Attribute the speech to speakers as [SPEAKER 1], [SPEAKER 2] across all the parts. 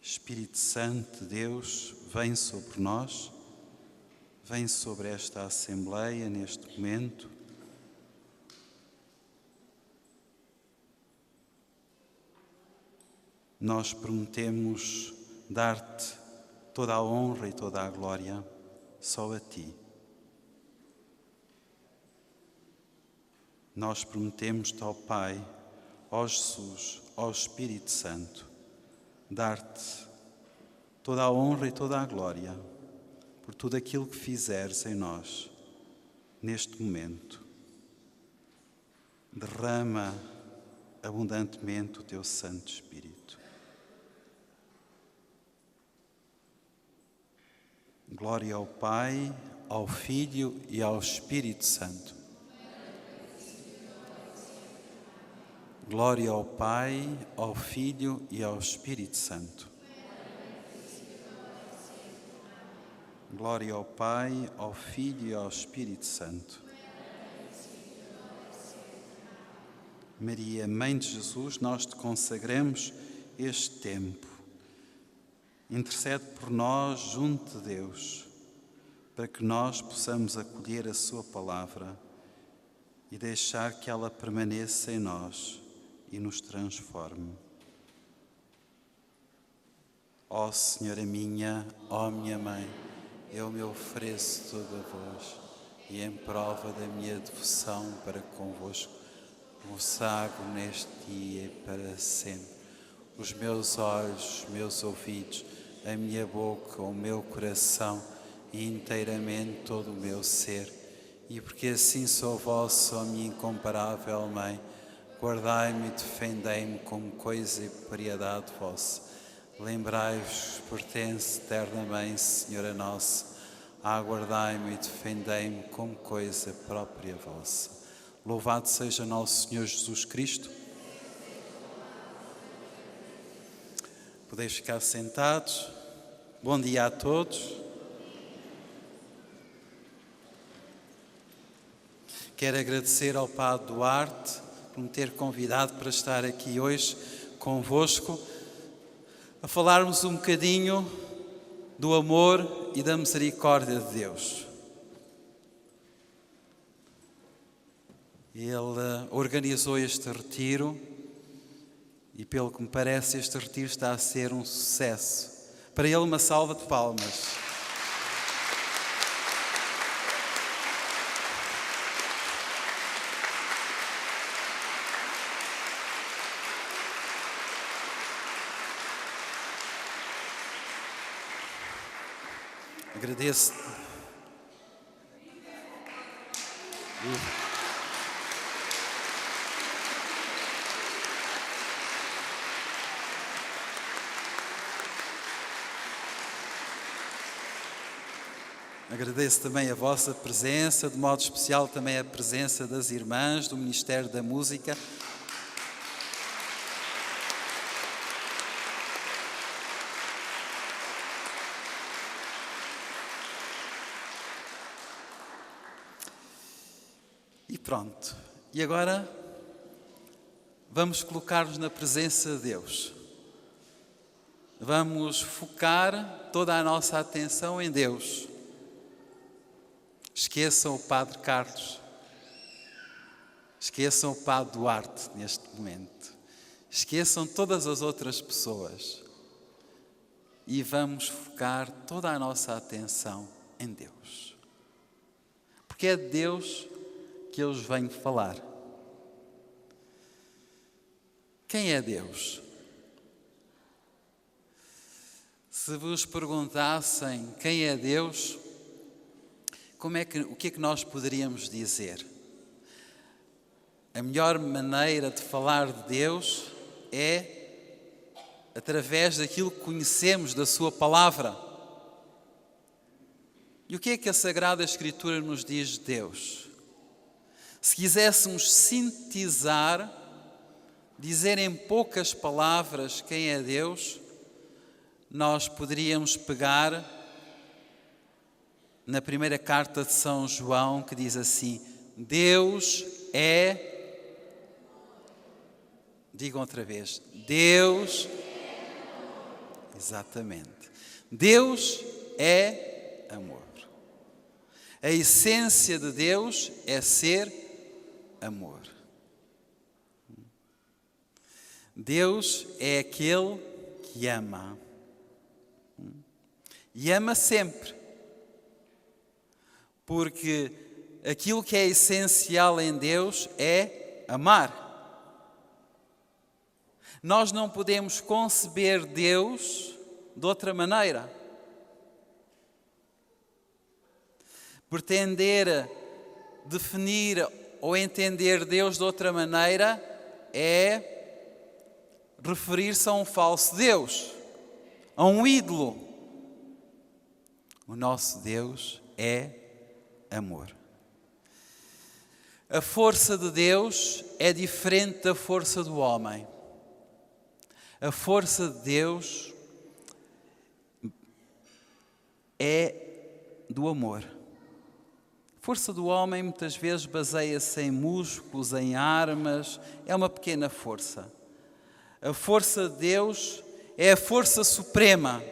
[SPEAKER 1] Espírito Santo de Deus, vem sobre nós, vem sobre esta Assembleia neste momento. Nós prometemos dar-te toda a honra e toda a glória só a ti. Nós prometemos-te ao Pai, ao Jesus, ao Espírito Santo, dar-te toda a honra e toda a glória por tudo aquilo que fizeres em nós, neste momento. Derrama abundantemente o teu Santo Espírito. Glória ao Pai, ao Filho e ao Espírito Santo. Glória ao Pai, ao Filho e ao Espírito Santo. Glória ao Pai, ao Filho e ao Espírito Santo. Maria, Mãe de Jesus, nós te consagramos este tempo. Intercede por nós junto de Deus, para que nós possamos acolher a sua palavra e deixar que ela permaneça em nós e nos transforme. Ó Senhora minha, ó minha Mãe, eu me ofereço toda a vós e em prova da minha devoção para convosco, vos sagro neste dia e para sempre os meus olhos, os meus ouvidos, a minha boca, o meu coração e inteiramente todo o meu ser. E porque assim sou vossa, ó minha incomparável Mãe, guardai-me e defendei-me como coisa e propriedade vossa. Lembrai-vos, pertence, eterna Mãe, Senhora nossa, aguardai-me e defendei-me como coisa própria vossa. Louvado seja nosso Senhor Jesus Cristo. Podeis ficar sentados. Bom dia a todos. Quero agradecer ao Padre Duarte por me ter convidado para estar aqui hoje convosco, a falarmos um bocadinho do amor e da misericórdia de Deus. Ele organizou este retiro e, pelo que me parece, este retiro está a ser um sucesso. Para ele, uma salva de palmas. Agradeço. Agradeço também a vossa presença, de modo especial também a presença das irmãs do Ministério da Música. E pronto. E agora vamos colocar-nos na presença de Deus. Vamos focar toda a nossa atenção em Deus. Esqueçam o Padre Carlos. Esqueçam o Padre Duarte neste momento. Esqueçam todas as outras pessoas. E vamos focar toda a nossa atenção em Deus. Porque é de Deus que eu vos venho falar. Quem é Deus? Se vos perguntassem quem é Deus, o que é que nós poderíamos dizer? A melhor maneira de falar de Deus é através daquilo que conhecemos da sua palavra. E o que é que a Sagrada Escritura nos diz de Deus? Se quiséssemos sintetizar, dizer em poucas palavras quem é Deus, nós poderíamos pegar na primeira carta de São João, que diz assim: Deus é... Digam outra vez. Deus Exatamente. Deus é amor. A essência de Deus é ser amor. Deus é aquele que ama. E ama sempre. Porque aquilo que é essencial em Deus é amar. Nós não podemos conceber Deus de outra maneira. Pretender definir ou entender Deus de outra maneira é referir-se a um falso Deus, a um ídolo. O nosso Deus é amor. A força de Deus é diferente da força do homem. A força de Deus é do amor. A força do homem muitas vezes baseia-se em músculos, em armas, é uma pequena força. A força de Deus é a força suprema,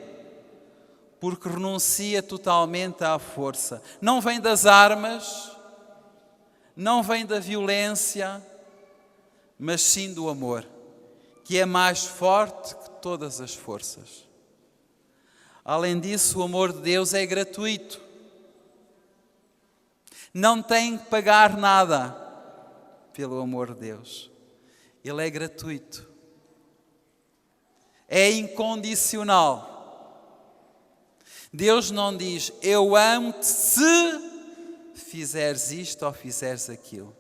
[SPEAKER 1] porque renuncia totalmente à força. Não vem das armas, não vem da violência, mas sim do amor, que é mais forte que todas as forças. Além disso, o amor de Deus é gratuito. Não tem que pagar nada pelo amor de Deus. Ele é gratuito. É incondicional. Deus não diz, eu amo-te se fizeres isto ou fizeres aquilo.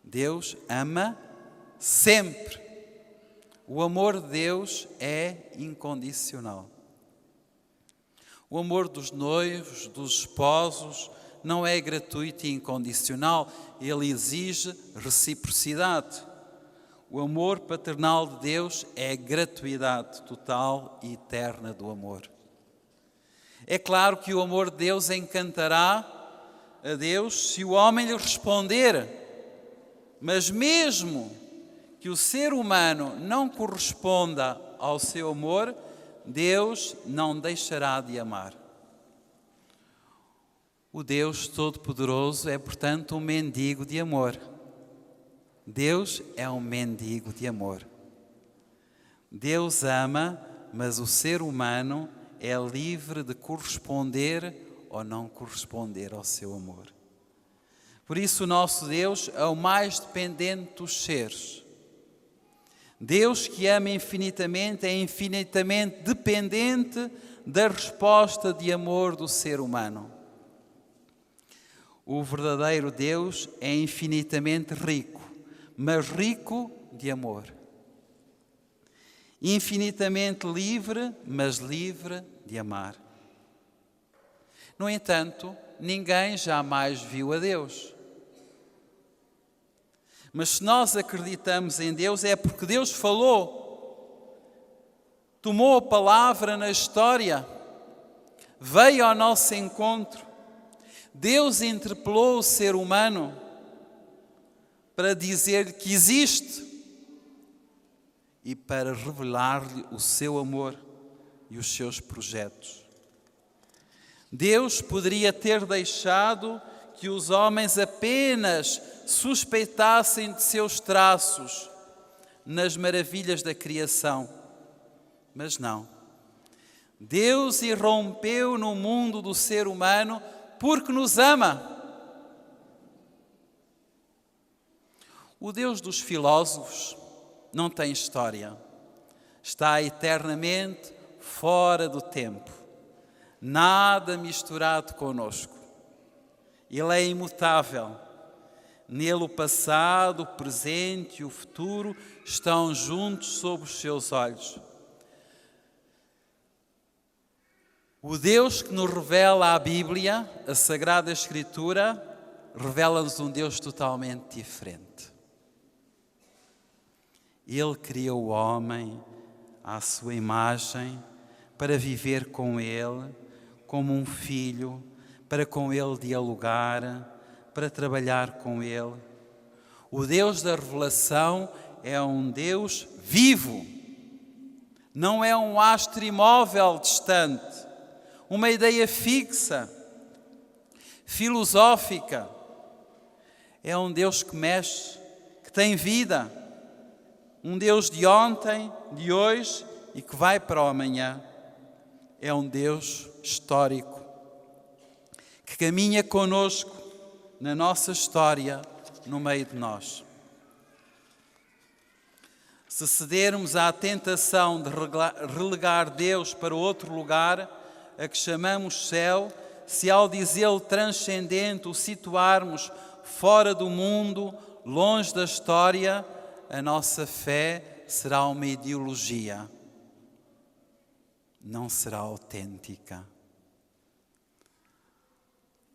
[SPEAKER 1] Deus ama sempre. O amor de Deus é incondicional. O amor dos noivos, dos esposos, não é gratuito e incondicional. Ele exige reciprocidade. O amor paternal de Deus é gratuidade total e eterna do amor. É claro que o amor de Deus encantará a Deus se o homem lhe responder. Mas mesmo que o ser humano não corresponda ao seu amor, Deus não deixará de amar. O Deus Todo-Poderoso é, portanto, um mendigo de amor. Deus é um mendigo de amor. Deus ama, mas o ser humano é livre de corresponder ou não corresponder ao seu amor. Por isso o nosso Deus é o mais dependente dos seres. Deus que ama infinitamente é infinitamente dependente da resposta de amor do ser humano. O verdadeiro Deus é infinitamente rico, mas rico de amor. Infinitamente livre, mas livre de amar. No entanto, ninguém jamais viu a Deus. Mas se nós acreditamos em Deus é porque Deus falou, tomou a palavra na história, veio ao nosso encontro. Deus interpelou o ser humano para dizer que existe e para revelar-lhe o seu amor e os seus projetos. Deus poderia ter deixado que os homens apenas suspeitassem de seus traços nas maravilhas da criação. Mas não. Deus irrompeu no mundo do ser humano porque nos ama. O Deus dos filósofos não tem história. Está eternamente fora do tempo. Nada misturado conosco. Ele é imutável. Nele o passado, o presente e o futuro estão juntos sob os seus olhos. O Deus que nos revela a Bíblia, a Sagrada Escritura, revela-nos um Deus totalmente diferente. Ele criou o homem à sua imagem para viver com ele como um filho, para com ele dialogar, para trabalhar com ele. O Deus da revelação é um Deus vivo, Não é um astro imóvel distante, uma ideia fixa, filosófica. É um Deus que mexe, que tem vida. Um Deus de ontem, de hoje e que vai para o amanhã. É um Deus histórico, que caminha conosco na nossa história, no meio de nós. Se cedermos à tentação de relegar Deus para outro lugar, a que chamamos céu, se ao dizê-lo transcendente o situarmos fora do mundo, longe da história, a nossa fé será uma ideologia, não será autêntica.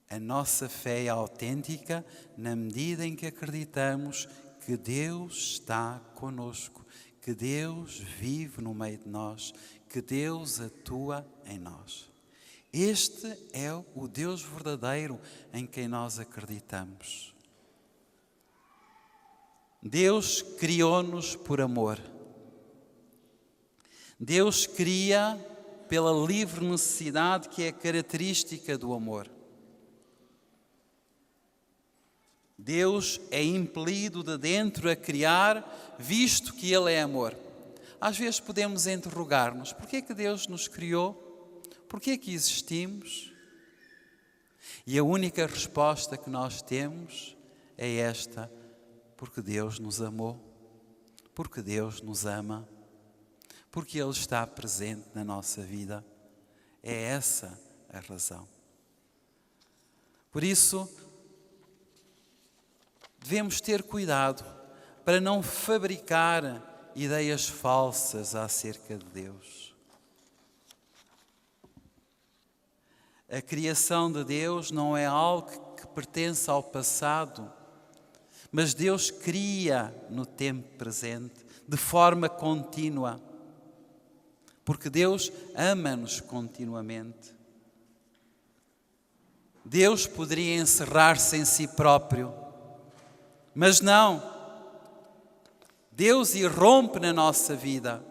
[SPEAKER 1] A nossa fé é autêntica na medida em que acreditamos que Deus está conosco, que Deus vive no meio de nós, que Deus atua em nós. Este é o Deus verdadeiro em quem nós acreditamos. Deus criou-nos por amor. Deus cria pela livre necessidade que é característica do amor. Deus é impelido de dentro a criar, visto que Ele é amor. Às vezes podemos interrogar-nos, porquê é que Deus nos criou? Porquê é que existimos? E a única resposta que nós temos é esta: porque Deus nos amou, porque Deus nos ama, porque Ele está presente na nossa vida. É essa a razão. Por isso, devemos ter cuidado para não fabricar ideias falsas acerca de Deus. A criação de Deus não é algo que pertence ao passado, mas Deus cria no tempo presente, de forma contínua, porque Deus ama-nos continuamente. Deus poderia encerrar-se em si próprio, mas não. Deus irrompe na nossa vida.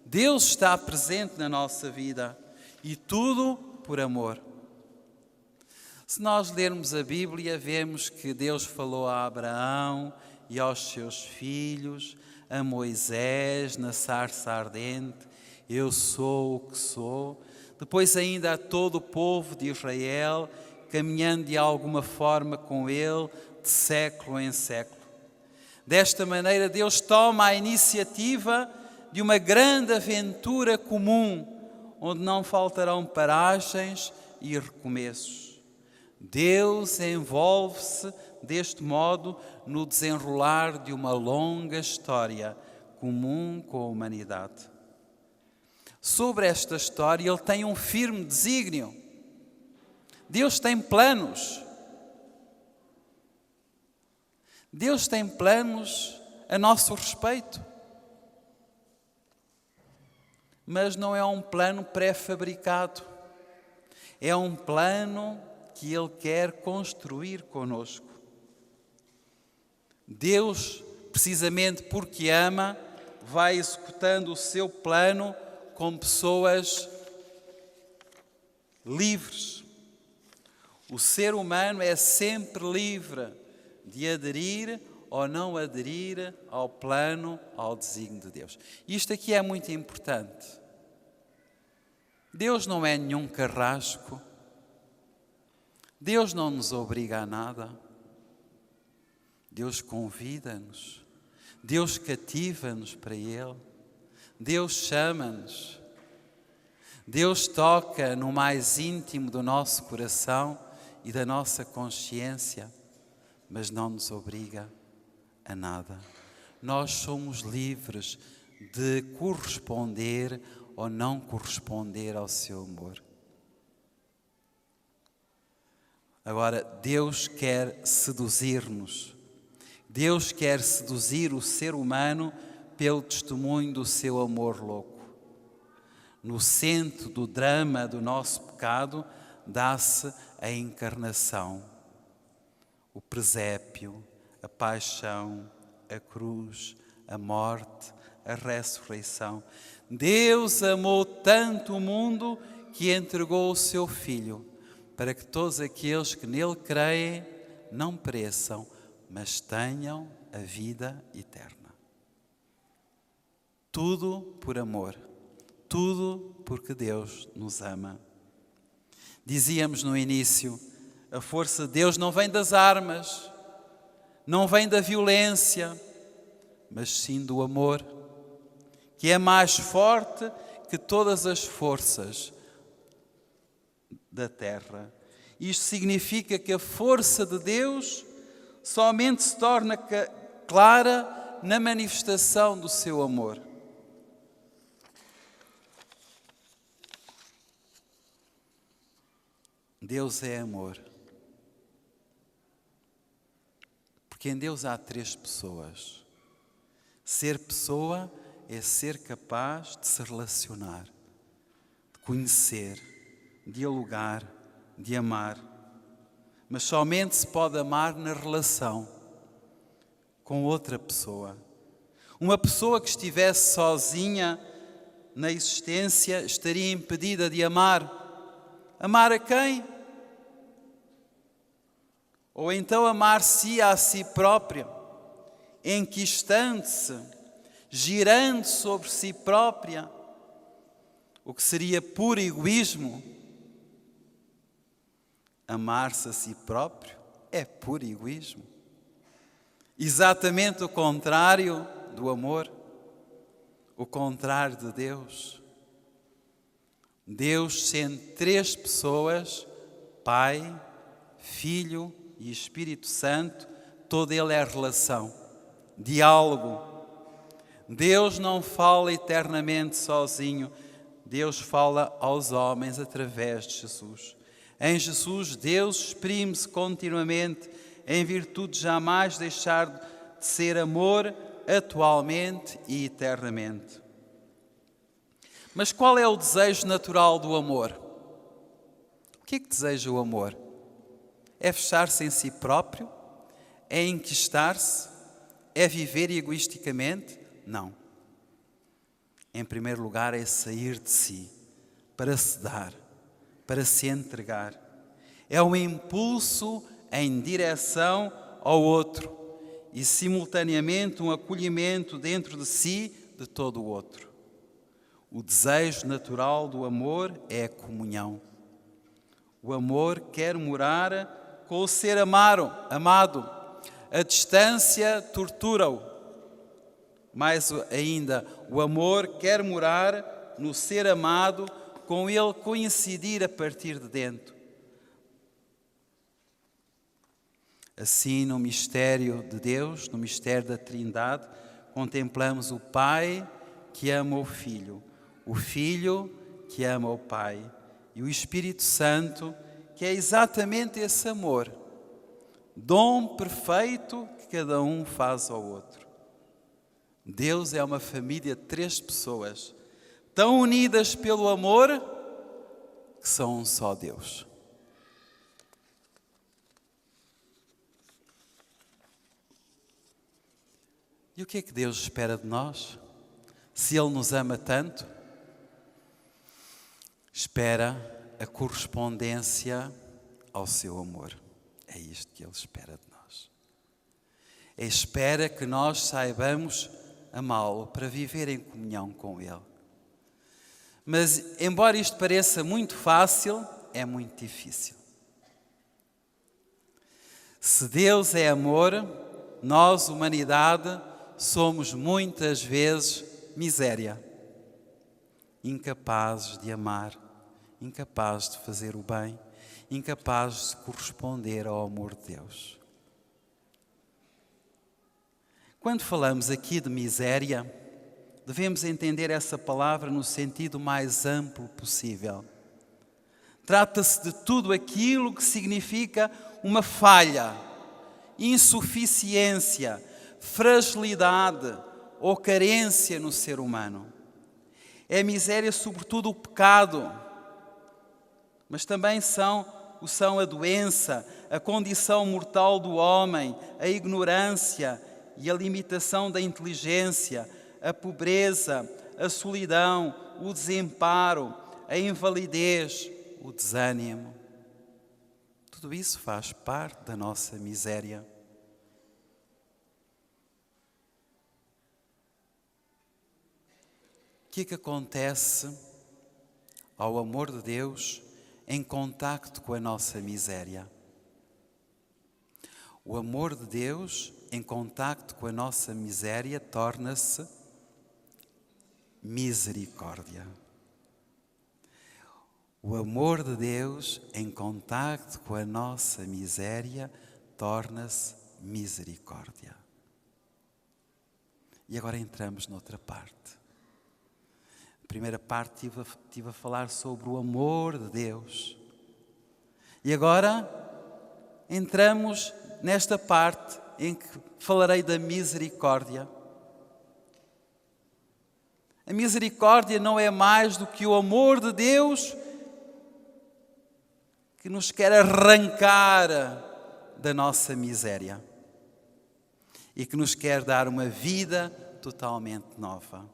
[SPEAKER 1] Deus está presente na nossa vida e tudo por amor. Se nós lermos a Bíblia, vemos que Deus falou a Abraão e aos seus filhos, a Moisés na sarça ardente: eu sou o que sou. Depois ainda a todo o povo de Israel, caminhando de alguma forma com ele, de século em século. Desta maneira, Deus toma a iniciativa de uma grande aventura comum, onde não faltarão paragens e recomeços. Deus envolve-se deste modo no desenrolar de uma longa história comum com a humanidade. Sobre esta história, Ele tem um firme desígnio. Deus tem planos. Deus tem planos a nosso respeito. Mas não é um plano pré-fabricado. É um plano que Ele quer construir conosco. Deus, precisamente porque ama, vai executando o seu plano com pessoas livres. O ser humano é sempre livre de aderir ou não aderir ao plano, ao desígnio de Deus. Isto aqui é muito importante. Deus não é nenhum carrasco. Deus não nos obriga a nada. Deus convida-nos. Deus cativa-nos para Ele. Deus chama-nos. Deus toca no mais íntimo do nosso coração e da nossa consciência, mas não nos obriga a nada. Nós somos livres de corresponder ou não corresponder ao seu amor. Agora, Deus quer seduzir-nos. Deus quer seduzir o ser humano pelo testemunho do seu amor louco. No centro do drama do nosso pecado, dá-se a encarnação, o presépio, a paixão, a cruz, a morte, a ressurreição. Deus amou tanto o mundo que entregou o seu Filho, para que todos aqueles que nele creem não pereçam, mas tenham a vida eterna. Tudo por amor, tudo porque Deus nos ama. Dizíamos no início, a força de Deus não vem das armas, não vem da violência, mas sim do amor, que é mais forte que todas as forças da terra. Isto significa que a força de Deus somente se torna clara na manifestação do seu amor. Deus é amor. Porque em Deus há 3 pessoas. Ser pessoa é ser capaz de se relacionar, de conhecer, dialogar, de amar. Mas somente se pode amar na relação com outra pessoa. Uma pessoa que estivesse sozinha na existência estaria impedida de amar. Amar a quem? Ou então amar-se a si própria, enquistando-se, girando sobre si própria, o que seria puro egoísmo. Amar-se a si próprio é puro egoísmo. Exatamente o contrário do amor, o contrário de Deus. Deus, sendo 3 pessoas, Pai, Filho e Espírito Santo, todo ele é relação, diálogo. Deus não fala eternamente sozinho, Deus fala aos homens através de Jesus. Em Jesus, Deus exprime-se continuamente, em virtude de jamais deixar de ser amor, atualmente e eternamente. Mas qual é o desejo natural do amor? O que é que deseja o amor? É fechar-se em si próprio? É enquistar-se? É viver egoisticamente? Não. Em primeiro lugar, é sair de si, para se dar, para se entregar. É um impulso em direção ao outro e, simultaneamente, um acolhimento dentro de si de todo o outro. O desejo natural do amor é a comunhão. O amor quer morar com o ser amado. A distância tortura-o. Mais ainda, o amor quer morar no ser amado, com ele coincidir a partir de dentro. Assim, no mistério de Deus, no mistério da Trindade, contemplamos o Pai que ama o Filho que ama o Pai e o Espírito Santo, que é exatamente esse amor, dom perfeito que cada um faz ao outro. Deus é uma família de 3 pessoas, tão unidas pelo amor, que são um só Deus. E o que é que Deus espera de nós? Se Ele nos ama tanto, espera a correspondência ao seu amor. É isto que Ele espera de nós. Espera que nós saibamos amá-lo para viver em comunhão com Ele. Mas, embora isto pareça muito fácil, é muito difícil. Se Deus é amor, nós, humanidade, somos muitas vezes miséria, incapazes de amar, incapazes de fazer o bem, incapazes de corresponder ao amor de Deus. Quando falamos aqui de miséria, devemos entender essa palavra no sentido mais amplo possível. Trata-se de tudo aquilo que significa uma falha, insuficiência, fragilidade ou carência no ser humano. É miséria, sobretudo, o pecado, mas também são a doença, a condição mortal do homem, a ignorância e a limitação da inteligência, a pobreza, a solidão, o desamparo, a invalidez, o desânimo. Tudo isso faz parte da nossa miséria. O que é que acontece ao amor de Deus em contacto com a nossa miséria? O amor de Deus em contacto com a nossa miséria torna-se misericórdia. O amor de Deus em contacto com a nossa miséria torna-se misericórdia. E agora entramos noutra parte. A primeira parte estive a falar sobre o amor de Deus. E agora entramos nesta parte em que falarei da misericórdia. A misericórdia não é mais do que o amor de Deus que nos quer arrancar da nossa miséria e que nos quer dar uma vida totalmente nova.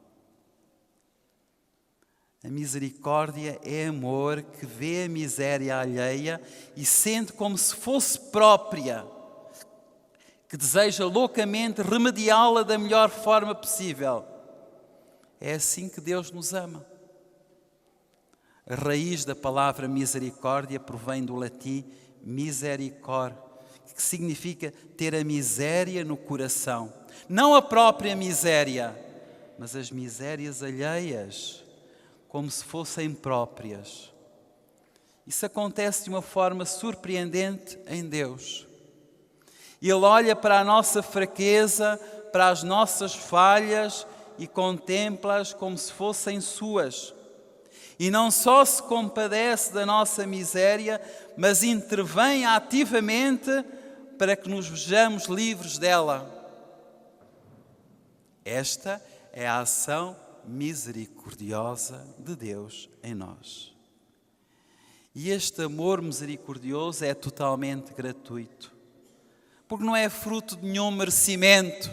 [SPEAKER 1] A misericórdia é amor que vê a miséria alheia e sente como se fosse própria, que deseja loucamente remediá-la da melhor forma possível. É assim que Deus nos ama. A raiz da palavra misericórdia provém do latim misericor, que significa ter a miséria no coração. Não a própria miséria, mas as misérias alheias, como se fossem próprias. Isso acontece de uma forma surpreendente em Deus. Ele olha para a nossa fraqueza, para as nossas falhas e contempla-as como se fossem suas. E não só se compadece da nossa miséria, mas intervém ativamente para que nos vejamos livres dela. Esta é a ação misericordiosa de Deus em nós. E este amor misericordioso é totalmente gratuito, porque não é fruto de nenhum merecimento,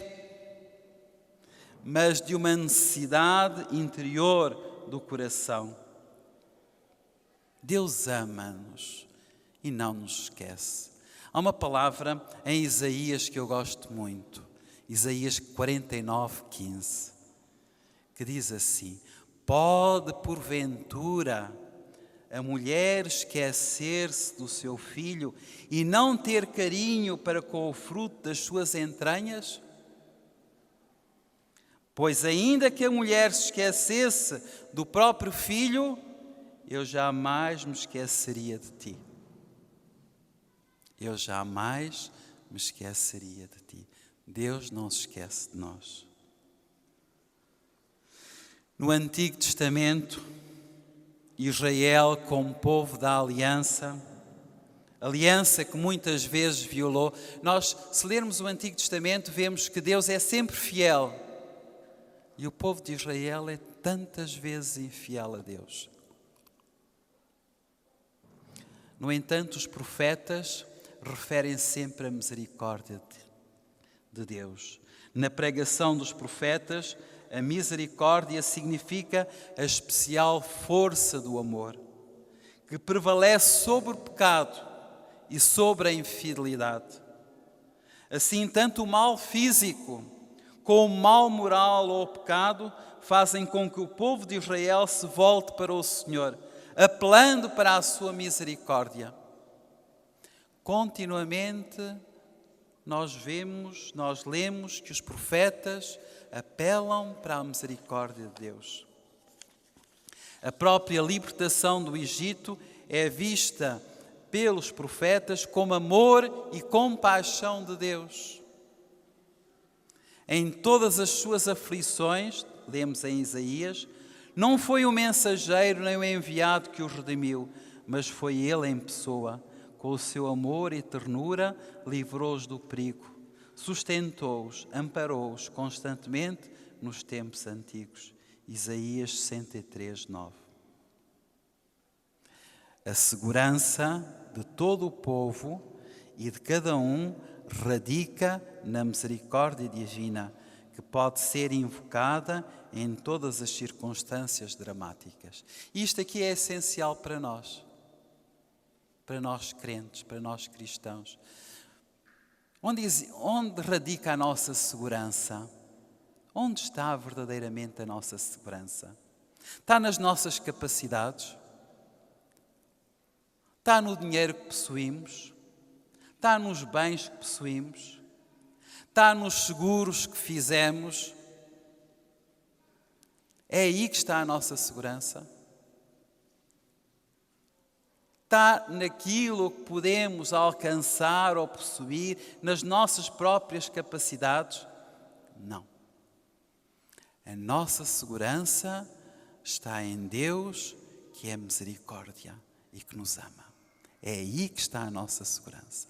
[SPEAKER 1] mas de uma necessidade interior do coração. Deus ama-nos e não nos esquece. Há uma palavra em Isaías que eu gosto muito, Isaías 49:15, que diz assim: pode porventura a mulher esquecer-se do seu filho e não ter carinho para com o fruto das suas entranhas? Pois ainda que a mulher se esquecesse do próprio filho, eu jamais me esqueceria de ti. Eu jamais me esqueceria de ti. Deus não se esquece de nós. No Antigo Testamento, Israel, como povo da aliança que muitas vezes violou. Nós, se lermos o Antigo Testamento, vemos que Deus é sempre fiel. E o povo de Israel é tantas vezes infiel a Deus. No entanto, os profetas referem sempre a misericórdia de Deus. Na pregação dos profetas, a misericórdia significa a especial força do amor, que prevalece sobre o pecado e sobre a infidelidade. Assim, tanto o mal físico como o mal moral ou o pecado fazem com que o povo de Israel se volte para o Senhor, apelando para a sua misericórdia. Continuamente nós lemos que os profetas apelam para a misericórdia de Deus. A própria libertação do Egito é vista pelos profetas como amor e compaixão de Deus. Em todas as suas aflições, lemos em Isaías, não foi o mensageiro nem o enviado que os redimiu, mas foi ele em pessoa. Com o seu amor e ternura, livrou-os do perigo, sustentou-os, amparou-os constantemente nos tempos antigos. Isaías 63:9. A segurança de todo o povo e de cada um radica na misericórdia divina, que pode ser invocada em todas as circunstâncias dramáticas. E isto aqui é essencial para nós crentes, para nós cristãos. Onde radica a nossa segurança? Onde está verdadeiramente a nossa segurança? Está nas nossas capacidades? Está no dinheiro que possuímos? Está nos bens que possuímos? Está nos seguros que fizemos? É aí que está a nossa segurança? Está naquilo que podemos alcançar ou possuir, nas nossas próprias capacidades? Não. A nossa segurança está em Deus, que é misericórdia e que nos ama. É aí que está a nossa segurança.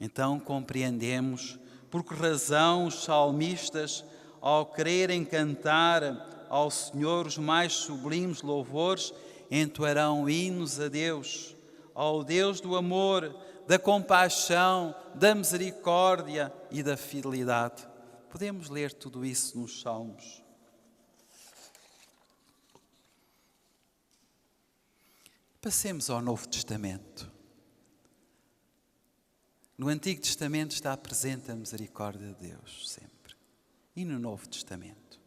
[SPEAKER 1] Então compreendemos por que razão os salmistas, ao quererem cantar ao Senhor os mais sublimes louvores, entoarão hinos a Deus, ao Deus do amor, da compaixão, da misericórdia e da fidelidade. Podemos ler tudo isso nos Salmos. Passemos ao Novo Testamento. No Antigo Testamento está presente a misericórdia de Deus, sempre. E no Novo Testamento?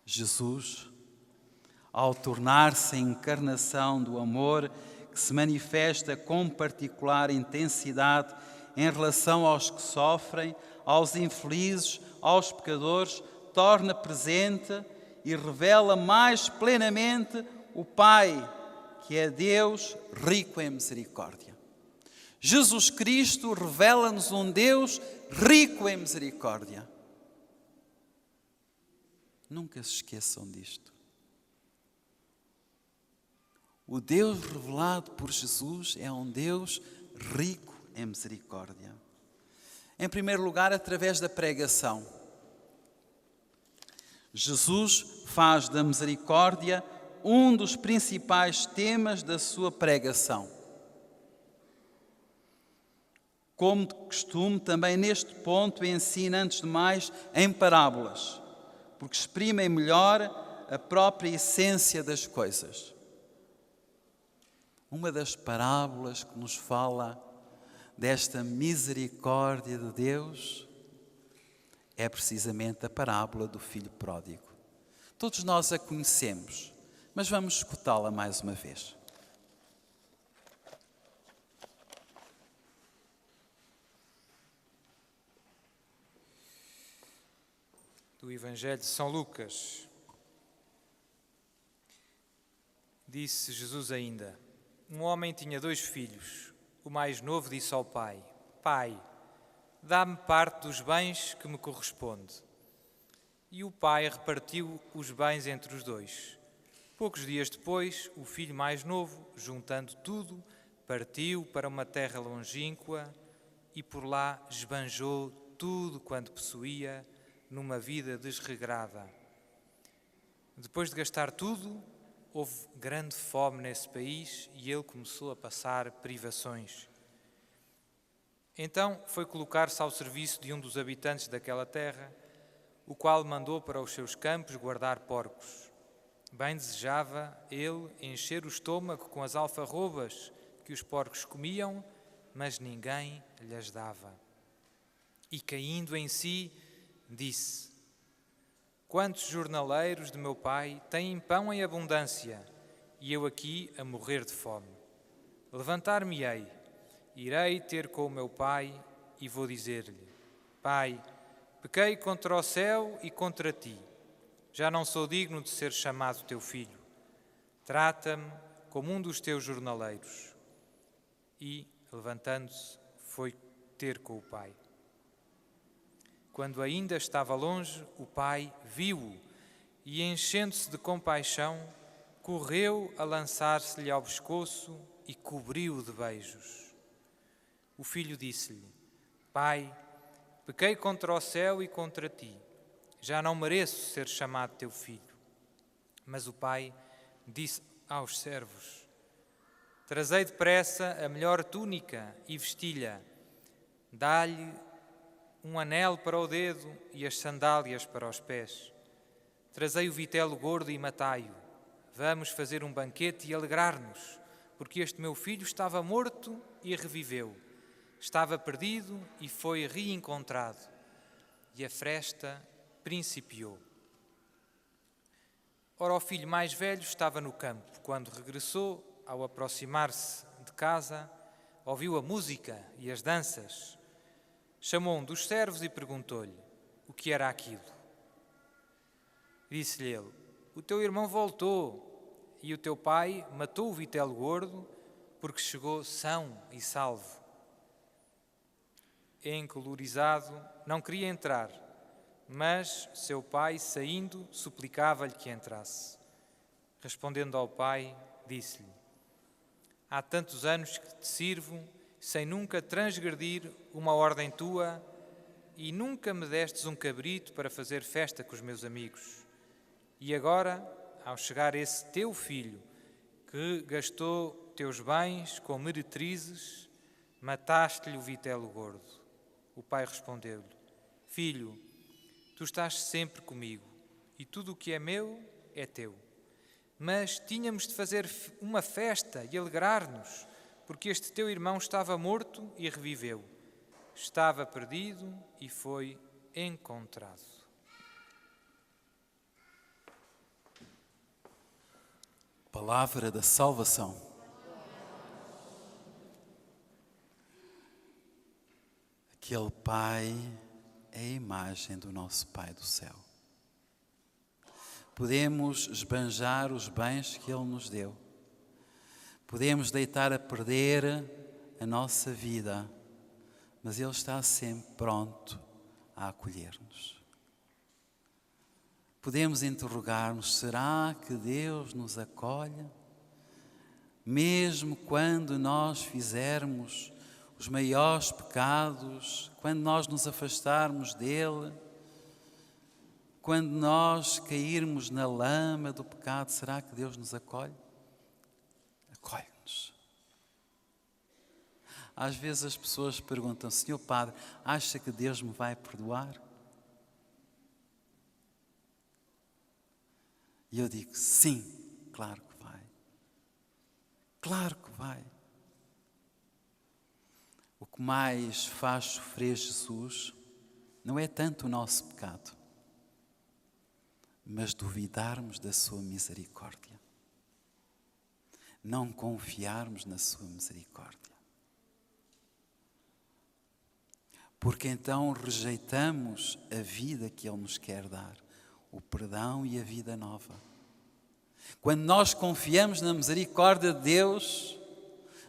[SPEAKER 1] Jesus, ao tornar-se a encarnação do amor que se manifesta com particular intensidade em relação aos que sofrem, aos infelizes, aos pecadores, torna presente e revela mais plenamente o Pai, que é Deus rico em misericórdia. Jesus Cristo revela-nos um Deus rico em misericórdia. Nunca se esqueçam disto. O Deus revelado por Jesus é um Deus rico em misericórdia. Em primeiro lugar, através da pregação. Jesus faz da misericórdia um dos principais temas da sua pregação. Como de costume, também neste ponto ensina, antes de mais, em parábolas, porque exprimem melhor a própria essência das coisas. Uma das parábolas que nos fala desta misericórdia de Deus é precisamente a parábola do filho pródigo. Todos nós a conhecemos, mas vamos escutá-la mais uma vez.
[SPEAKER 2] Do Evangelho de São Lucas. Disse Jesus ainda: um homem tinha 2 filhos. O mais novo disse ao pai: Pai, dá-me parte dos bens que me corresponde. E o pai repartiu os bens entre os 2. Poucos dias depois, o filho mais novo, juntando tudo, partiu para uma terra longínqua e por lá esbanjou tudo quanto possuía, numa vida desregrada. Depois de gastar tudo, houve grande fome nesse país e ele começou a passar privações. Então foi colocar-se ao serviço de um dos habitantes daquela terra, o qual mandou para os seus campos guardar porcos. Bem desejava ele encher o estômago com as alfarrobas que os porcos comiam, mas ninguém lhes dava. E caindo em si, disse: quantos jornaleiros de meu pai têm pão em abundância, e eu aqui a morrer de fome. Levantar-me-ei, irei ter com o meu pai e vou dizer-lhe: Pai, pequei contra o céu e contra ti. Já não sou digno de ser chamado teu filho. Trata-me como um dos teus jornaleiros. E, levantando-se, foi ter com o pai. Quando ainda estava longe, o pai viu-o e, enchendo-se de compaixão, correu a lançar-se-lhe ao pescoço e cobriu-o de beijos. O filho disse-lhe: Pai, pequei contra o céu e contra ti. Já não mereço ser chamado teu filho. Mas o pai disse aos servos: Trazei depressa a melhor túnica e vestilha. Dá-lhe um anel para o dedo e as sandálias para os pés. Trazei o vitelo gordo e matai-o. Vamos fazer um banquete e alegrar-nos, porque este meu filho estava morto e reviveu. Estava perdido e foi reencontrado. E a festa principiou. Ora, o filho mais velho estava no campo. Quando regressou, ao aproximar-se de casa, ouviu a música e as danças. Chamou um dos servos e perguntou-lhe o que era aquilo. Disse-lhe ele: o teu irmão voltou e o teu pai matou o vitelo gordo porque chegou são e salvo. Encolorizado, não queria entrar, mas seu pai, saindo, suplicava-lhe que entrasse. Respondendo ao pai, disse-lhe: há tantos anos que te sirvo, sem nunca transgredir uma ordem tua, e nunca me destes um cabrito para fazer festa com os meus amigos. E agora, ao chegar esse teu filho, que gastou teus bens com meretrizes, mataste-lhe o vitelo gordo. O pai respondeu-lhe: filho, tu estás sempre comigo, e tudo o que é meu é teu. Mas tínhamos de fazer uma festa e alegrar-nos, porque este teu irmão estava morto e reviveu. Estava perdido e foi encontrado.
[SPEAKER 1] Palavra da salvação. Aquele Pai é a imagem do nosso Pai do céu. Podemos esbanjar os bens que Ele nos deu. Podemos deitar a perder a nossa vida, mas Ele está sempre pronto a acolher-nos. Podemos interrogar-nos: será que Deus nos acolhe? Mesmo quando nós fizermos os maiores pecados, quando nós nos afastarmos dEle, quando nós cairmos na lama do pecado, será que Deus nos acolhe? Acolhe-nos. Às vezes as pessoas perguntam: Senhor Padre, acha que Deus me vai perdoar? E eu digo: sim, claro que vai. Claro que vai. O que mais faz sofrer Jesus não é tanto o nosso pecado, mas duvidarmos da sua misericórdia. Não confiarmos na sua misericórdia. Porque então rejeitamos a vida que Ele nos quer dar, o perdão e a vida nova. Quando nós confiamos na misericórdia de Deus,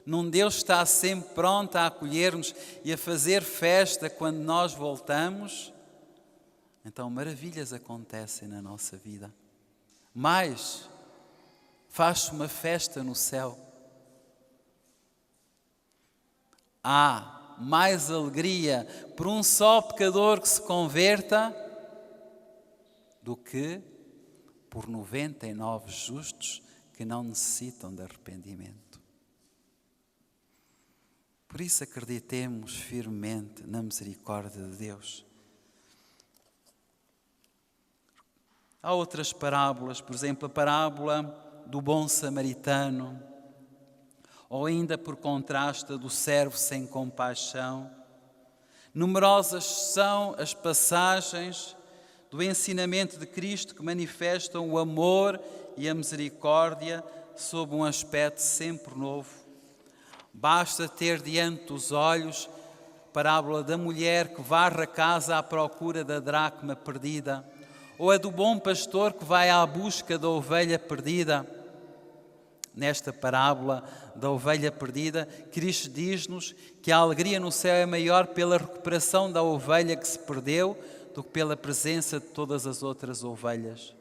[SPEAKER 1] num Deus que está sempre pronto a acolher-nos e a fazer festa quando nós voltamos, então maravilhas acontecem na nossa vida. Mais, faz-se uma festa no céu. Há mais alegria por um só pecador que se converta do que por 99 justos que não necessitam de arrependimento. Por isso acreditemos firmemente na misericórdia de Deus. Há outras parábolas, por exemplo, a parábola do bom samaritano, ou ainda por contraste do servo sem compaixão. Numerosas são as passagens do ensinamento de Cristo que manifestam o amor e a misericórdia sob um aspecto sempre novo. Basta ter diante dos olhos a parábola da mulher que varre a casa à procura da dracma perdida, ou a do bom pastor que vai à busca da ovelha perdida. Nesta parábola da ovelha perdida, Cristo diz-nos que a alegria no céu é maior pela recuperação da ovelha que se perdeu do que pela presença de todas as outras ovelhas.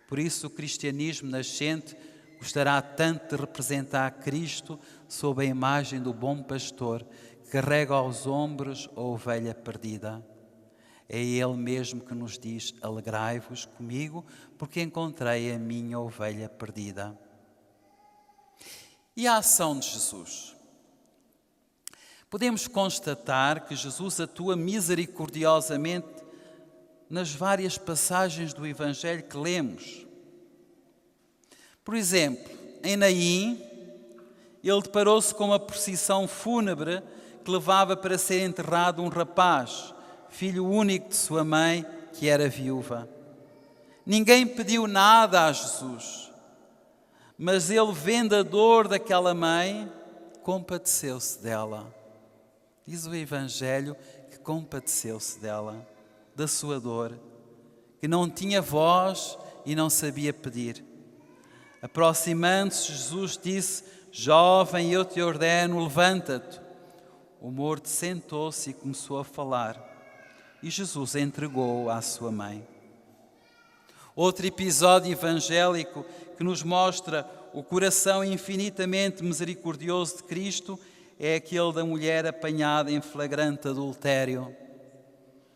[SPEAKER 1] Por isso o cristianismo nascente gostará tanto de representar Cristo sob a imagem do bom pastor que carrega aos ombros a ovelha perdida. É Ele mesmo que nos diz: alegrai-vos comigo, porque encontrei a minha ovelha perdida. E a ação de Jesus? Podemos constatar que Jesus atua misericordiosamente nas várias passagens do Evangelho que lemos. Por exemplo, em Naim, ele deparou-se com uma procissão fúnebre que levava para ser enterrado um rapaz, filho único de sua mãe, que era viúva. Ninguém pediu nada a Jesus, mas ele, vendo a dor daquela mãe, compadeceu-se dela. Diz o Evangelho que compadeceu-se dela, da sua dor, que não tinha voz e não sabia pedir. Aproximando-se, Jesus disse: jovem, eu te ordeno, levanta-te. O morto sentou-se e começou a falar, e Jesus entregou-o à sua mãe. Outro episódio evangélico que nos mostra o coração infinitamente misericordioso de Cristo é aquele da mulher apanhada em flagrante adultério.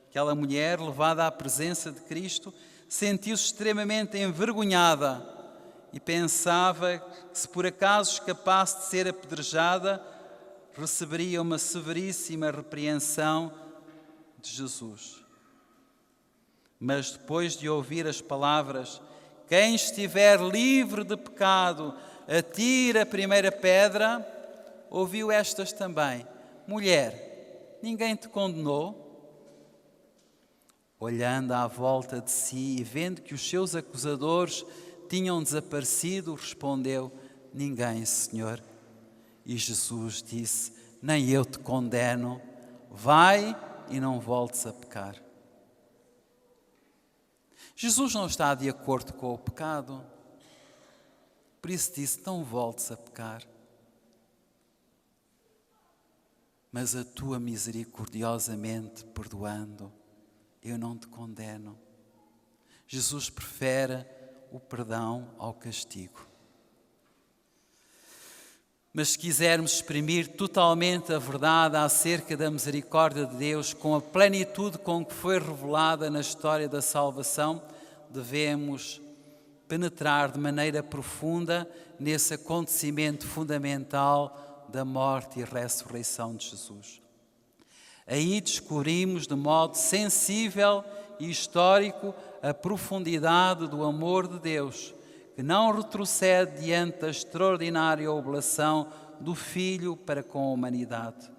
[SPEAKER 1] Aquela mulher, levada à presença de Cristo, sentiu-se extremamente envergonhada e pensava que, se por acaso escapasse de ser apedrejada, receberia uma severíssima repreensão de Jesus. Mas depois de ouvir as palavras: quem estiver livre de pecado, atire a primeira pedra, ouviu estas também: mulher, ninguém te condenou? Olhando à volta de si e vendo que os seus acusadores tinham desaparecido, respondeu: ninguém, Senhor. E Jesus disse: nem eu te condeno, vai e não voltes a pecar. Jesus não está de acordo com o pecado, por isso disse: não voltes a pecar. Mas atua misericordiosamente, perdoando. Eu não te condeno. Jesus prefere o perdão ao castigo. Mas se quisermos exprimir totalmente a verdade acerca da misericórdia de Deus, com a plenitude com que foi revelada na história da salvação, devemos penetrar de maneira profunda nesse acontecimento fundamental da morte e ressurreição de Jesus. Aí descobrimos de modo sensível e histórico a profundidade do amor de Deus, que não retrocede diante da extraordinária oblação do Filho para com a humanidade.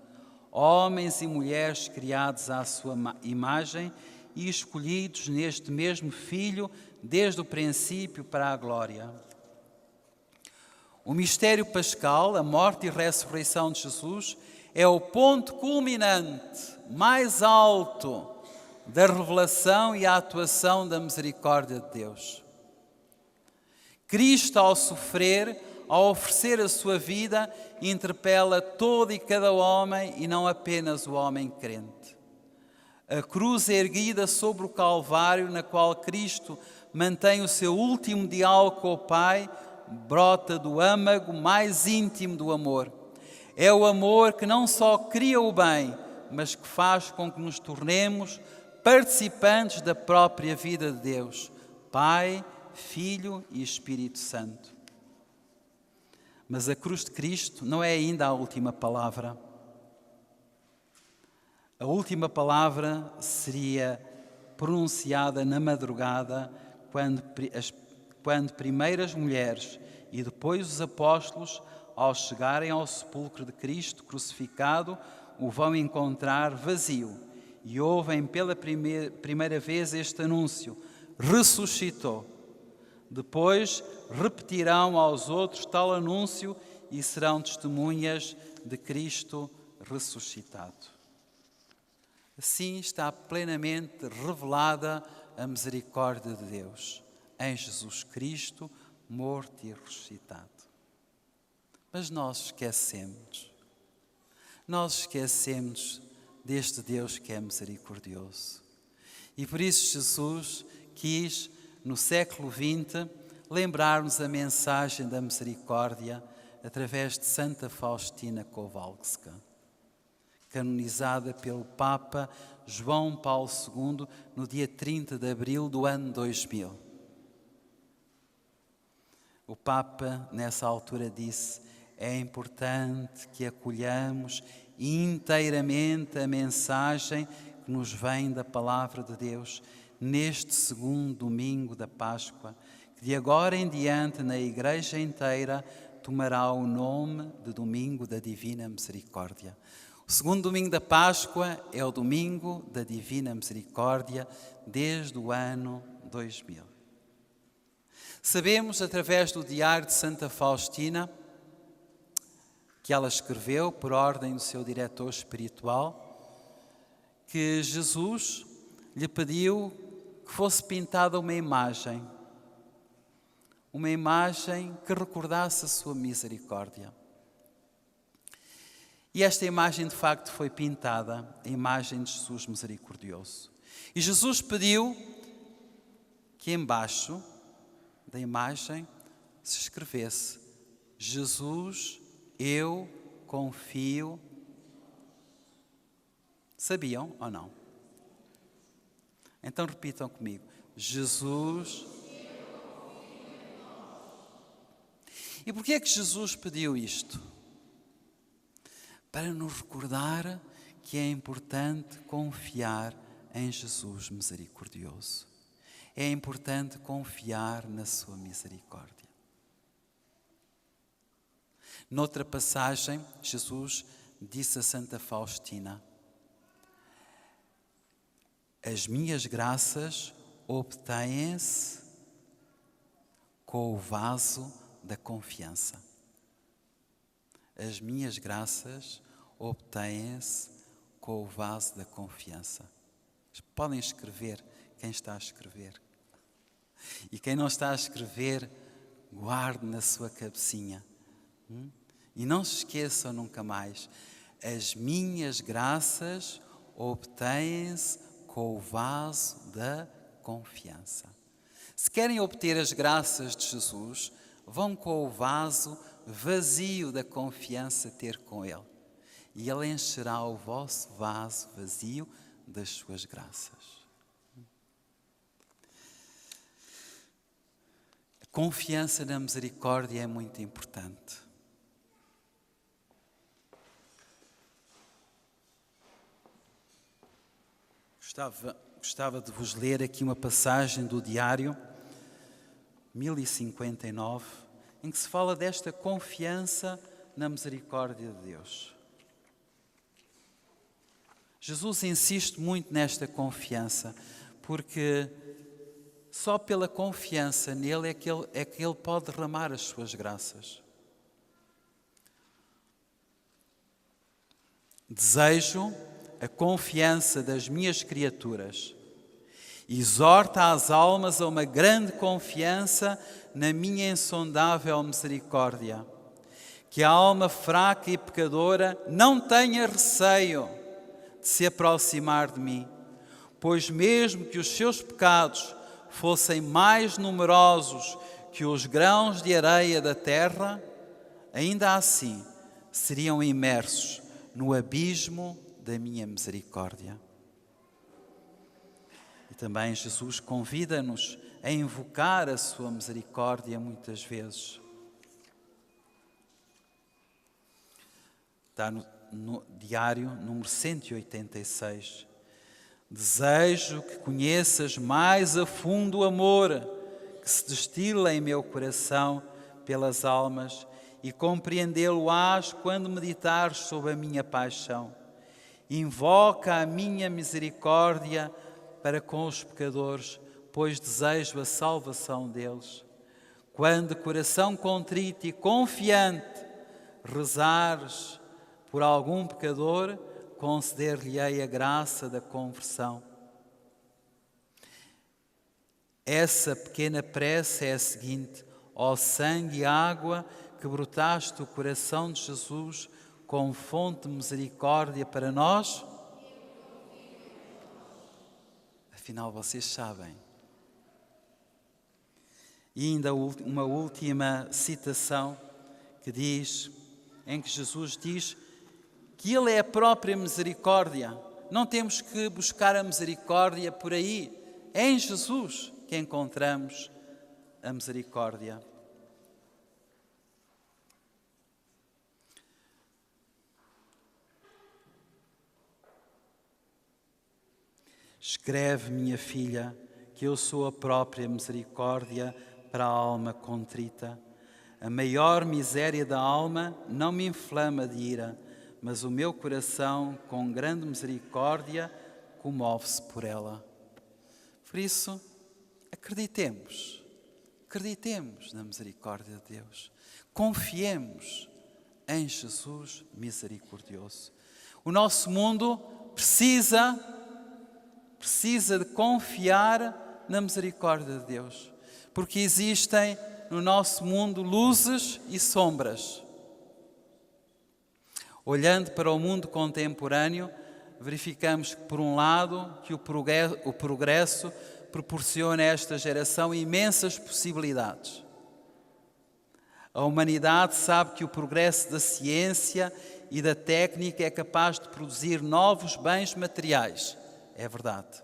[SPEAKER 1] Homens e mulheres criados à sua imagem e escolhidos neste mesmo Filho desde o princípio para a glória. O mistério pascal, a morte e a ressurreição de Jesus, é o ponto culminante, mais alto, da revelação e a atuação da misericórdia de Deus. Cristo, ao sofrer, ao oferecer a sua vida, interpela todo e cada homem e não apenas o homem crente. A cruz erguida sobre o Calvário, na qual Cristo mantém o seu último diálogo com o Pai, brota do âmago mais íntimo do amor. É o amor que não só cria o bem, mas que faz com que nos tornemos participantes da própria vida de Deus, Pai, Filho e Espírito Santo. Mas a cruz de Cristo não é ainda a última palavra. A última palavra seria pronunciada na madrugada, quando primeiras mulheres e depois os apóstolos, ao chegarem ao sepulcro de Cristo crucificado, o vão encontrar vazio e ouvem pela primeira vez este anúncio: ressuscitou. Depois repetirão aos outros tal anúncio e serão testemunhas de Cristo ressuscitado. Assim está plenamente revelada a misericórdia de Deus em Jesus Cristo, morto e ressuscitado. Mas nós esquecemos deste Deus que é misericordioso. E por isso Jesus quis, no século XX, lembrar-nos a mensagem da misericórdia através de Santa Faustina Kowalska, canonizada pelo Papa João Paulo II no dia 30 de abril do ano 2000. O Papa, nessa altura, disse: é importante que acolhamos inteiramente a mensagem que nos vem da Palavra de Deus neste segundo domingo da Páscoa, que de agora em diante na Igreja inteira tomará o nome de Domingo da Divina Misericórdia. O segundo domingo da Páscoa é o domingo da Divina Misericórdia desde o ano 2000. Sabemos, através do diário de Santa Faustina, que ela escreveu por ordem do seu diretor espiritual, que Jesus lhe pediu que fosse pintada uma imagem que recordasse a sua misericórdia. E esta imagem de facto foi pintada, a imagem de Jesus misericordioso. E Jesus pediu que embaixo da imagem se escrevesse: Jesus, eu confio. Sabiam ou não? Então repitam comigo: Jesus. E porquê é que Jesus pediu isto? Para nos recordar que é importante confiar em Jesus misericordioso. É importante confiar na sua misericórdia. Noutra passagem, Jesus disse a Santa Faustina: as minhas graças obtêm-se com o vaso da confiança. As minhas graças obtêm-se com o vaso da confiança. Podem escrever quem está a escrever. E quem não está a escrever, guarde na sua cabecinha. E não se esqueçam nunca mais: as minhas graças obtêm-se com o vaso da confiança. Se querem obter as graças de Jesus, vão com o vaso vazio da confiança ter com Ele. E Ele encherá o vosso vaso vazio das suas graças. A confiança na misericórdia é muito importante. Gostava de vos ler aqui uma passagem do diário 1059, em que se fala desta confiança na misericórdia de Deus. Jesus insiste muito nesta confiança, porque só pela confiança nele é que ele pode derramar as suas graças. Desejo a confiança das minhas criaturas. Exorta as almas a uma grande confiança na minha insondável misericórdia. Que a alma fraca e pecadora não tenha receio de se aproximar de mim, pois mesmo que os seus pecados fossem mais numerosos que os grãos de areia da terra, ainda assim seriam imersos no abismo da minha misericórdia. E também Jesus convida-nos a invocar a sua misericórdia muitas vezes. Está no diário número 186. Desejo que conheças mais a fundo o amor que se destila em meu coração pelas almas e compreendê-lo-ás quando meditares sobre a minha paixão. Invoca a minha misericórdia para com os pecadores, pois desejo a salvação deles. Quando de coração contrito e confiante rezares por algum pecador, conceder-lhe-ei a graça da conversão. Essa pequena prece é a seguinte: ó sangue e água que brotaste do coração de Jesus como fonte de misericórdia para nós. Afinal, vocês sabem. E ainda uma última citação em que Jesus diz que Ele é a própria misericórdia. Não temos que buscar a misericórdia por aí. É em Jesus que encontramos a misericórdia. Escreve, minha filha, que eu sou a própria misericórdia para a alma contrita. A maior miséria da alma não me inflama de ira, mas o meu coração, com grande misericórdia, comove-se por ela. Por isso, acreditemos na misericórdia de Deus. Confiemos em Jesus misericordioso. O nosso mundo precisa de confiar na misericórdia de Deus, porque existem no nosso mundo luzes e sombras. Olhando para o mundo contemporâneo, verificamos que, por um lado, que o progresso proporciona a esta geração imensas possibilidades. A humanidade sabe que o progresso da ciência e da técnica é capaz de produzir novos bens materiais. É verdade.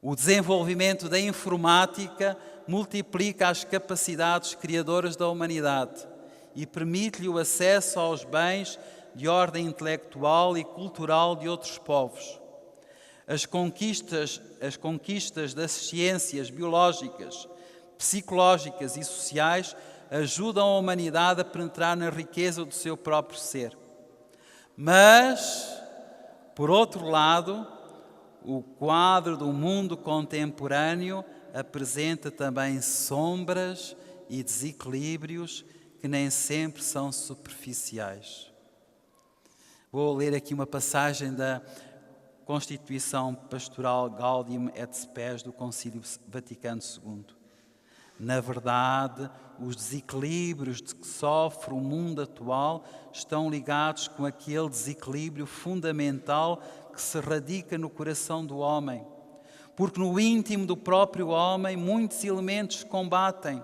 [SPEAKER 1] O desenvolvimento da informática multiplica as capacidades criadoras da humanidade e permite-lhe o acesso aos bens de ordem intelectual e cultural de outros povos. As conquistas das ciências biológicas, psicológicas e sociais ajudam a humanidade a penetrar na riqueza do seu próprio ser. Mas, por outro lado, o quadro do mundo contemporâneo apresenta também sombras e desequilíbrios que nem sempre são superficiais. Vou ler aqui uma passagem da Constituição Pastoral Gaudium et Spes do Concílio Vaticano II. Na verdade, os desequilíbrios de que sofre o mundo atual estão ligados com aquele desequilíbrio fundamental que se radica no coração do homem. Porque no íntimo do próprio homem muitos elementos se combatem.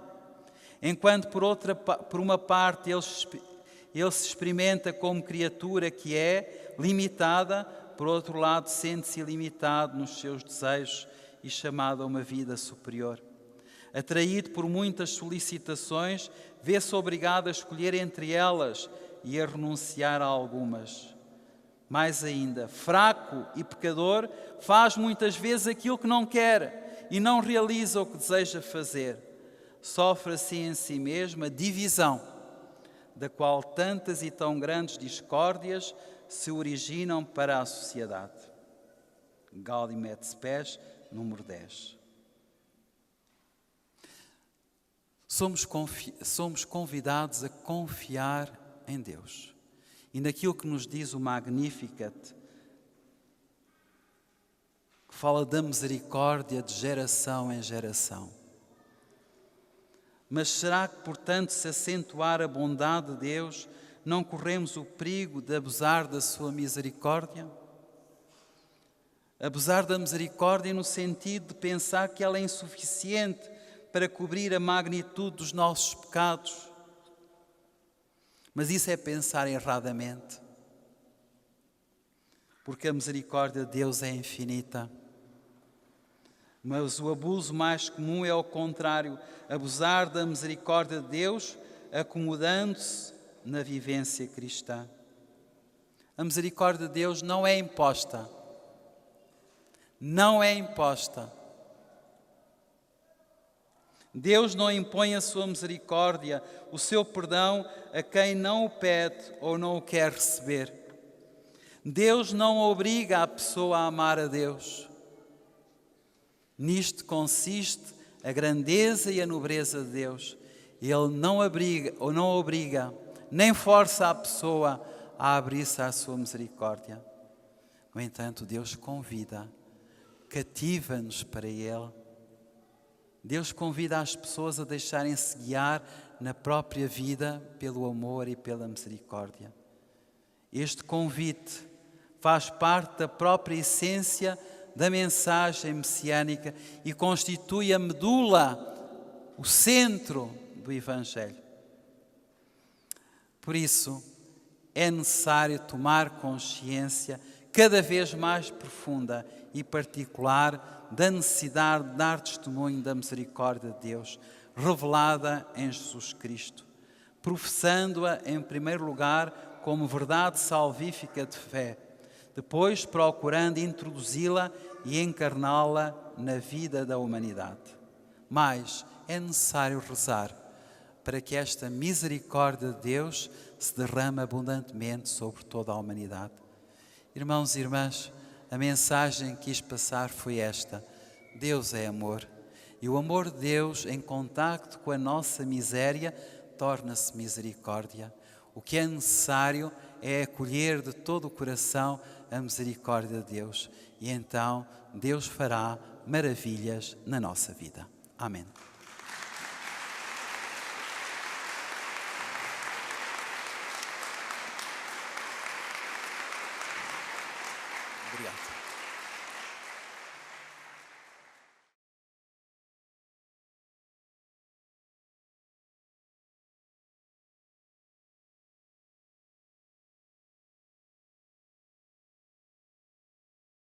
[SPEAKER 1] Enquanto por uma parte ele se experimenta como criatura que é limitada, por outro lado sente-se ilimitado nos seus desejos e chamado a uma vida superior. Atraído por muitas solicitações, vê-se obrigado a escolher entre elas e a renunciar a algumas. Mais ainda, fraco e pecador, faz muitas vezes aquilo que não quer e não realiza o que deseja fazer. Sofre assim em si mesmo a divisão, da qual tantas e tão grandes discórdias se originam para a sociedade. Gaudium et Spes, número 10. Somos convidados a confiar em Deus. E naquilo que nos diz o Magnificat, que fala da misericórdia de geração em geração. Mas será que, portanto, se acentuar a bondade de Deus, não corremos o perigo de abusar da sua misericórdia? Abusar da misericórdia no sentido de pensar que ela é insuficiente para cobrir a magnitude dos nossos pecados. Mas isso é pensar erradamente. Porque a misericórdia de Deus é infinita. Mas o abuso mais comum é ao contrário, abusar da misericórdia de Deus, acomodando-se na vivência cristã. A misericórdia de Deus não é imposta. Não é imposta. Deus não impõe a sua misericórdia, o seu perdão a quem não o pede ou não o quer receber. Deus não obriga a pessoa a amar a Deus. Nisto consiste a grandeza e a nobreza de Deus. Ele não obriga, nem força a pessoa a abrir-se à sua misericórdia. No entanto, Deus convida, cativa-nos para Ele. Deus convida as pessoas a deixarem-se guiar na própria vida pelo amor e pela misericórdia. Este convite faz parte da própria essência da mensagem messiânica e constitui a medula, o centro do Evangelho. Por isso, é necessário tomar consciência cada vez mais profunda e particular da necessidade de dar testemunho da misericórdia de Deus, revelada em Jesus Cristo, professando-a em primeiro lugar como verdade salvífica de fé, depois procurando introduzi-la e encarná-la na vida da humanidade. Mas é necessário rezar para que esta misericórdia de Deus se derrame abundantemente sobre toda a humanidade. Irmãos e irmãs, a mensagem que quis passar foi esta: Deus é amor. E o amor de Deus, em contacto com a nossa miséria, torna-se misericórdia. O que é necessário é acolher de todo o coração a misericórdia de Deus. E então Deus fará maravilhas na nossa vida. Amém. Obrigado.